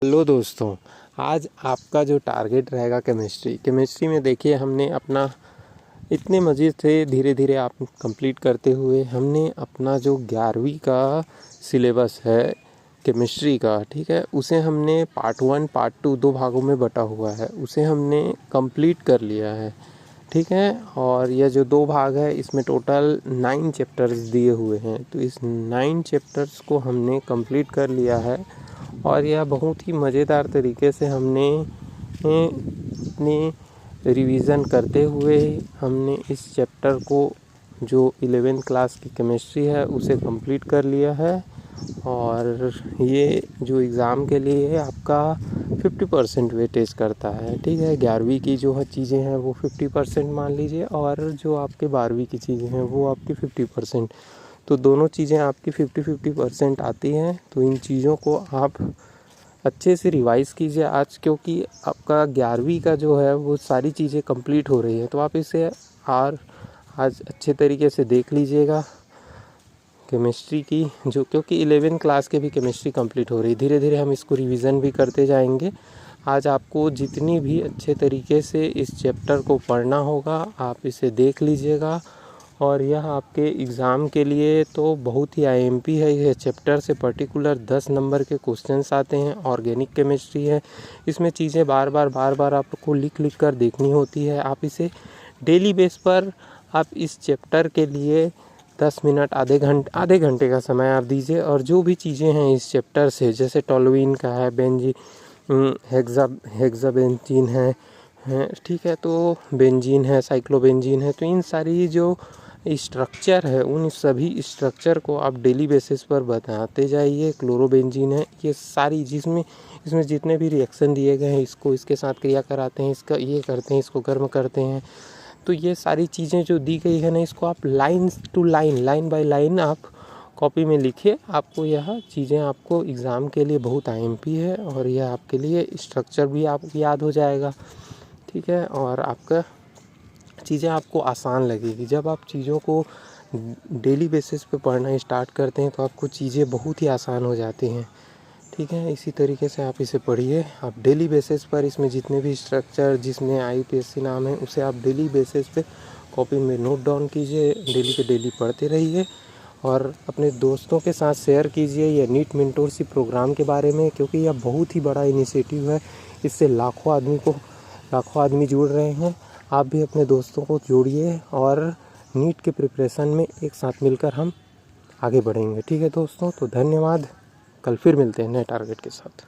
Hello दोस्तों, आज आपका जो टारगेट रहेगा केमिस्ट्री में देखिए हमने अपना इतने मज़े से धीरे धीरे आप कंप्लीट करते हुए हमने अपना जो 11वीं का सिलेबस है केमिस्ट्री का, ठीक है, उसे हमने पार्ट 1 पार्ट 2 दो भागों में बटा हुआ है, उसे हमने कंप्लीट कर लिया है। ठीक है, और यह जो दो भाग है इसमें टोटल 9 चैप्टर्स दिए हुए हैं, तो इस 9 चैप्टर्स को हमने कंप्लीट कर लिया है। और यह बहुत ही मज़ेदार तरीके से हमने अपने रिवीज़न करते हुए हमने इस चैप्टर को जो 11th क्लास की केमिस्ट्री है उसे कंप्लीट कर लिया है। और ये जो एग्ज़ाम के लिए है आपका 50% वेटेज करता है। ठीक है, 11वीं की जो है चीज़ें हैं वो 50% मान लीजिए, और जो आपके 12वीं की चीज़ें हैं वो आपकी 50%। तो दोनों चीज़ें आपकी 50% आती हैं। तो इन चीज़ों को आप अच्छे से रिवाइज़ कीजिए आज, क्योंकि आपका 11वीं का जो है वो सारी चीज़ें कंप्लीट हो रही है। तो आप इसे आज अच्छे तरीके से देख लीजिएगा केमिस्ट्री की, जो क्योंकि 11th क्लास के भी केमिस्ट्री कंप्लीट हो रही है। धीरे धीरे हम इसको रिवीजन भी करते जाएंगे। आज आपको जितनी भी अच्छे तरीके से इस चैप्टर को पढ़ना होगा आप इसे देख लीजिएगा। और यह आपके एग्ज़ाम के लिए तो बहुत ही आईएमपी है। यह चैप्टर से पर्टिकुलर 10 नंबर के क्वेश्चंस आते हैं। ऑर्गेनिक केमिस्ट्री है, इसमें चीज़ें बार बार आपको लिख कर देखनी होती है। आप इसे डेली बेस पर आप इस चैप्टर के लिए 10 मिनट आधे घंटे का समय आप दीजिए। और जो भी चीज़ें हैं इस चैप्टर से, जैसे टोल्यूइन का है, हेक्साबेंजीन है, ठीक है, तो बेंजीन है, साइक्लोबेंजीन है, तो इन सारी जो स्ट्रक्चर है उन सभी स्ट्रक्चर को आप डेली बेसिस पर बताते जाइए। क्लोरोबेंजीन है, ये सारी इसमें जितने भी रिएक्शन दिए गए हैं इसको इसके साथ क्रिया कराते हैं, इसका ये करते हैं, इसको गर्म करते हैं। तो ये सारी चीज़ें जो दी गई है ना, इसको आप लाइन बाय लाइन आप कॉपी में लिखिए। आपको यह चीज़ें आपको एग्ज़ाम के लिए बहुत आईएमपी है, और यह आपके लिए स्ट्रक्चर भी आपको याद हो जाएगा। ठीक है, और आपका चीज़ें आपको आसान लगेगी। जब आप चीज़ों को डेली बेसिस पे पढ़ना स्टार्ट करते हैं तो आपको चीज़ें बहुत ही आसान हो जाती हैं। ठीक है, इसी तरीके से आप इसे पढ़िए। आप डेली बेसिस पर इसमें जितने भी स्ट्रक्चर जिसमें IUPAC नाम है उसे आप डेली बेसिस पे कॉपी में नोट डाउन कीजिए, डेली के डेली पढ़ते रहिए। और अपने दोस्तों के साथ शेयर कीजिए ये नीट मेंटोरशिप प्रोग्राम के बारे में, क्योंकि यह बहुत ही बड़ा इनिशिएटिव है। इससे लाखों आदमी जुड़ रहे हैं। आप भी अपने दोस्तों को जोड़िए और नीट के प्रिपरेशन में एक साथ मिलकर हम आगे बढ़ेंगे। ठीक है दोस्तों, तो धन्यवाद। कल फिर मिलते हैं नए टारगेट के साथ।